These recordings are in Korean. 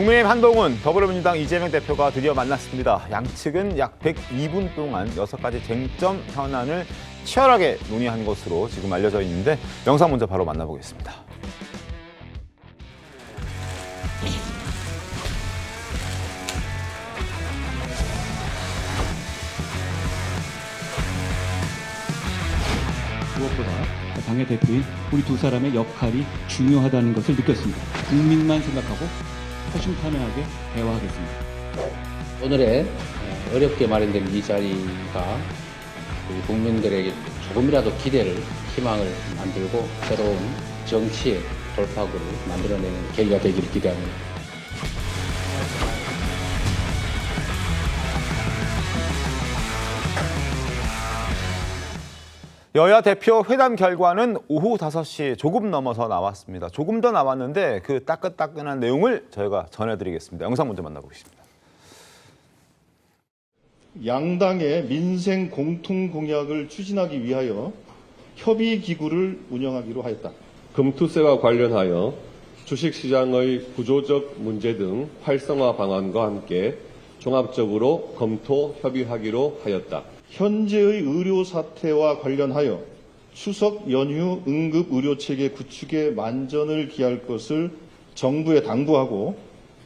국민의힘 한동훈, 더불어민주당 이재명 대표가 드디어 만났습니다. 양측은 약 102분 동안 6가지 쟁점 현안을 치열하게 논의한 것으로 지금 알려져 있는데 영상 먼저 바로 만나보겠습니다. 무엇보다 당의 대표인 우리 두 사람의 역할이 중요하다는 것을 느꼈습니다. 국민만 생각하고 허심탄회하게 대화하겠습니다. 오늘의 어렵게 마련된 이 자리가 우리 국민들에게 조금이라도 기대를, 희망을 만들고 새로운 정치의 돌파구를 만들어내는 계기가 되기를 기대합니다. 여야 대표 회담 결과는 오후 5시 조금 넘어서 나왔습니다. 조금 더 나왔는데 그 따끈따끈한 내용을 저희가 전해드리겠습니다. 영상 먼저 만나보겠습니다. 양당의 민생 공통 공약을 추진하기 위하여 협의기구를 운영하기로 하였다. 금투세와 관련하여 주식시장의 구조적 문제 등 활성화 방안과 함께 종합적으로 검토 협의하기로 하였다. 현재의 의료 사태와 관련하여 추석 연휴 응급 의료체계 구축에 만전을 기할 것을 정부에 당부하고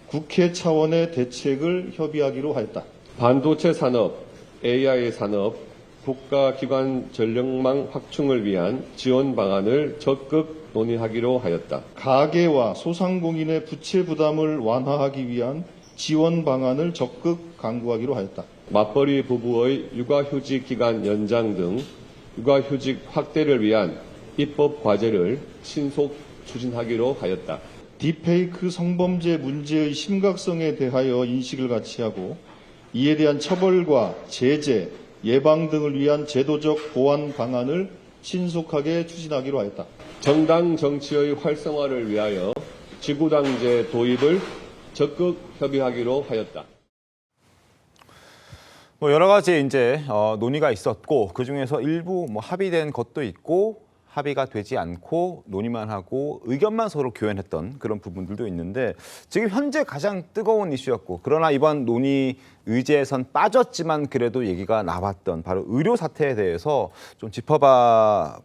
국회 차원의 대책을 협의하기로 하였다. 반도체 산업, AI 산업, 국가기관 전력망 확충을 위한 지원 방안을 적극 논의하기로 하였다. 가계와 소상공인의 부채 부담을 완화하기 위한 지원 방안을 적극 강구하기로 하였다. 맞벌이 부부의 육아휴직 기간 연장 등 육아휴직 확대를 위한 입법 과제를 신속 추진하기로 하였다. 딥페이크 성범죄 문제의 심각성에 대하여 인식을 같이 하고 이에 대한 처벌과 제재, 예방 등을 위한 제도적 보완 방안을 신속하게 추진하기로 하였다. 정당 정치의 활성화를 위하여 지구당제 도입을 적극 협의하기로 하였다. 여러 가지 이제 논의가 있었고 그 중에서 일부 합의된 것도 있고 합의가 되지 않고 논의만 하고 의견만 서로 교환했던 그런 부분들도 있는데 지금 현재 가장 뜨거운 이슈였고 그러나 이번 논의 의제에선 빠졌지만 그래도 얘기가 나왔던 바로 의료 사태에 대해서 좀 짚어봐야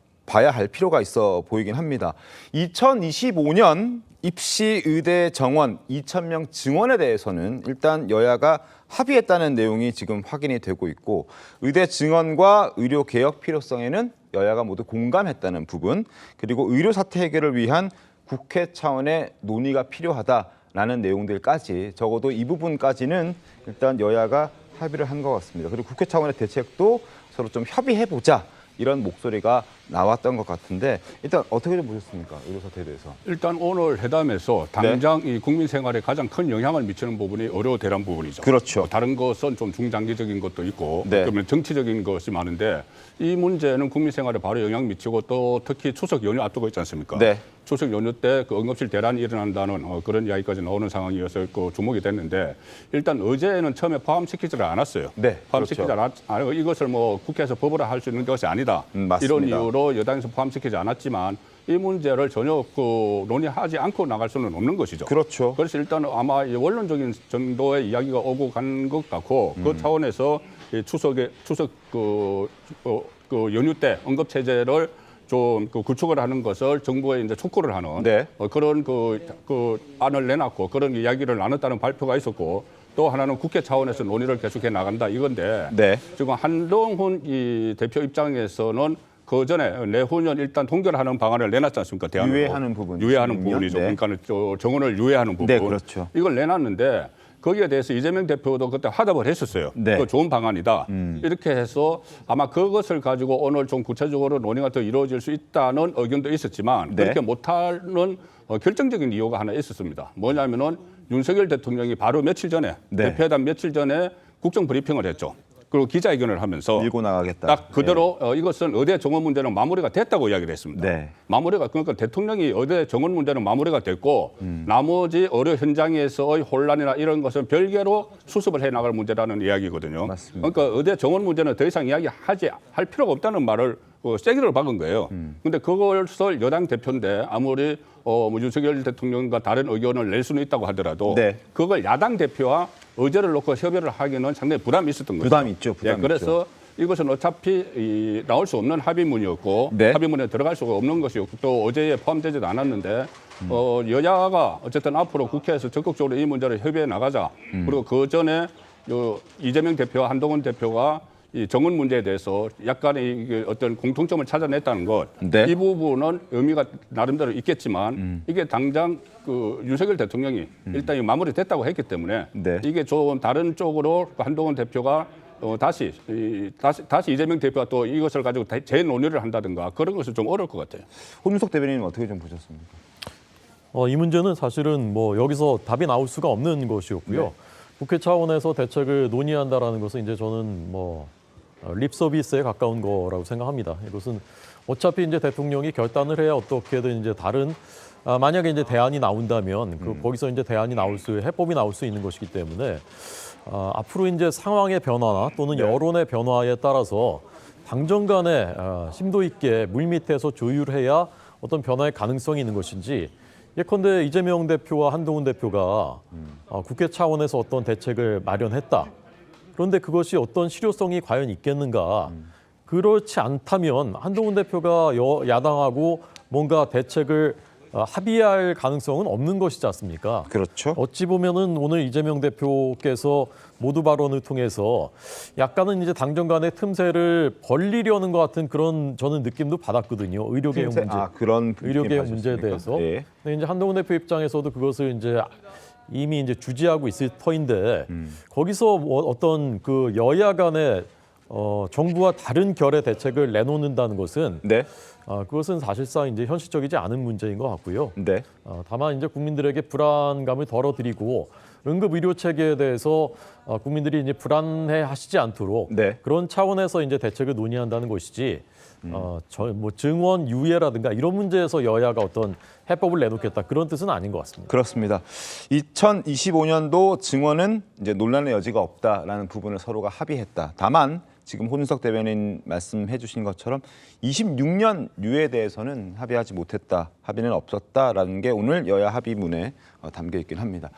할 필요가 있어 보이긴 합니다. 2025년 입시 의대 정원 2,000명 증원에 대해서는 일단 여야가 합의했다는 내용이 지금 확인이 되고 있고 의대 증원과 의료 개혁 필요성에는 여야가 모두 공감했다는 부분 그리고 의료 사태 해결을 위한 국회 차원의 논의가 필요하다라는 내용들까지 적어도 이 부분까지는 일단 여야가 합의를 한 것 같습니다. 그리고 국회 차원의 대책도 서로 좀 협의해보자 이런 목소리가 나왔던 것 같은데 일단 어떻게 좀 보셨습니까? 의료 사태에 대해서. 일단 오늘 회담에서 당장 이 국민 생활에 가장 큰 영향을 미치는 부분이 의료 대란 부분이죠. 그렇죠. 다른 것은 좀 중장기적인 것도 있고 네. 그러면 정치적인 것이 많은데 이 문제는 국민 생활에 바로 영향 미치고 또 특히 추석 연휴 앞두고 있지 않습니까? 네. 추석 연휴 때 그 응급실 대란이 일어난다는 그런 이야기까지 나오는 상황이어서 그 주목이 됐는데 일단 어제는 처음에 포함시키지를 않았어요. 네, 포함시키지 그렇죠. 않고 이것을 국회에서 법으로 할 수 있는 것이 아니다. 맞습니다. 이런 이유로 여당에서 포함시키지 않았지만 이 문제를 전혀 논의하지 않고 나갈 수는 없는 것이죠. 그렇죠. 그래서 일단 아마 원론적인 정도의 이야기가 오고 간 것 같고 그 차원에서 이 추석 연휴 때 응급 체제를 좀 구축을 하는 것을 정부에 이제 촉구를 하는 네. 그런 그 안을 내놨고 그런 이야기를 나눴다는 발표가 있었고 또 하나는 국회 차원에서 논의를 계속해 나간다 이건데 네. 지금 한동훈 이 대표 입장에서는 그 전에 내후년 일단 동결하는 방안을 내놨지 않습니까? 대안으로. 유예하는 부분. 유예하는 부분이죠. 네. 그러니까 정원을 유예하는 부분. 네, 그렇죠. 이걸 내놨는데 거기에 대해서 이재명 대표도 그때 화답을 했었어요. 네. 그 좋은 방안이다. 이렇게 해서 아마 그것을 가지고 오늘 좀 구체적으로 논의가 더 이루어질 수 있다는 의견도 있었지만 네. 그렇게 못하는 결정적인 이유가 하나 있었습니다. 뭐냐면은 윤석열 대통령이 바로 며칠 전에 네. 회담 며칠 전에 국정 브리핑을 했죠. 그리고 기자회견을 하면서 밀고 나가겠다. 딱 그대로 이것은 의대 정원 문제는 마무리가 됐다고 이야기를 했습니다. 네. 마무리가 그러니까 대통령이 의대 정원 문제는 마무리가 됐고 나머지 의료 현장에서의 혼란이나 이런 것은 별개로 수습을 해 나갈 문제라는 이야기거든요. 맞습니다. 그러니까 의대 정원 문제는 더 이상 할 필요가 없다는 말을 세기를 박은 거예요. 근데 그것을 여당 대표인데 아무리 뭐 윤석열 대통령과 다른 의견을 낼 수는 있다고 하더라도 네. 그걸 야당 대표와 의제를 놓고 협의를 하기는 상당히 부담이 있었던 거죠. 부담이 있죠. 부담이 그래서 이것은 어차피 나올 수 없는 합의문이었고 네. 합의문에 들어갈 수가 없는 것이었고 또 어제에 포함되지도 않았는데 여야가 어쨌든 앞으로 국회에서 적극적으로 이 문제를 협의해 나가자. 그리고 그 전에 이재명 대표와 한동훈 대표가 이 정원 문제에 대해서 약간의 이게 어떤 공통점을 찾아냈다는 것, 네. 이 부분은 의미가 나름대로 있겠지만 이게 당장 그 윤석열 대통령이 일단 이 마무리됐다고 했기 때문에 네. 이게 좀 다른 쪽으로 한동훈 대표가 다시 이재명 대표가 또 이것을 가지고 재논의를 한다든가 그런 것은 좀 어려울 것 같아요. 홍윤석 대변인은 어떻게 좀 보셨습니까? 이 문제는 사실은 뭐 여기서 답이 나올 수가 없는 것이었고요. 네. 국회 차원에서 대책을 논의한다라는 것은 이제 저는 뭐 립 서비스에 가까운 거라고 생각합니다. 이것은 어차피 이제 대통령이 결단을 해야 어떻게든 이제 다른 만약에 이제 대안이 나온다면 거기서 이제 대안이 해법이 나올 수 있는 것이기 때문에 앞으로 이제 상황의 변화나 또는 네. 여론의 변화에 따라서 당정 간에 심도 있게 물밑에서 조율해야 어떤 변화의 가능성이 있는 것인지 예컨대 이재명 대표와 한동훈 대표가 국회 차원에서 어떤 대책을 마련했다. 그런데 그것이 어떤 실효성이 과연 있겠는가. 그렇지 않다면 한동훈 대표가 야당하고 뭔가 대책을 합의할 가능성은 없는 것이지 않습니까? 그렇죠. 어찌 보면은 오늘 이재명 대표께서 모두 발언을 통해서 약간은 이제 당정 간의 틈새를 벌리려는 것 같은 그런 저는 느낌도 받았거든요. 의료개혁 문제. 그런 의료개혁 문제에 대해서. 예. 근데 이제 한동훈 대표 입장에서도 그것을 이제 이미 이제 주지하고 있을 터인데 거기서 뭐 어떤 그 여야 간의 정부와 다른 결의 대책을 내놓는다는 것은 네. 그것은 사실상 이제 현실적이지 않은 문제인 것 같고요. 네. 다만 이제 국민들에게 불안감을 덜어드리고 응급 의료 체계에 대해서 국민들이 이제 불안해하시지 않도록 네. 그런 차원에서 이제 대책을 논의한다는 것이지. 뭐 증원 유예라든가 이런 문제에서 여야가 어떤 해법을 내놓겠다 그런 뜻은 아닌 것 같습니다. 그렇습니다. 2025년도 증원은 이제 논란의 여지가 없다라는 부분을 서로가 합의했다. 다만 지금 홍윤석 대변인 말씀해 주신 것처럼 26년 유예에 대해서는 합의하지 못했다. 합의는 없었다라는 게 오늘 여야 합의문에 담겨 있긴 합니다.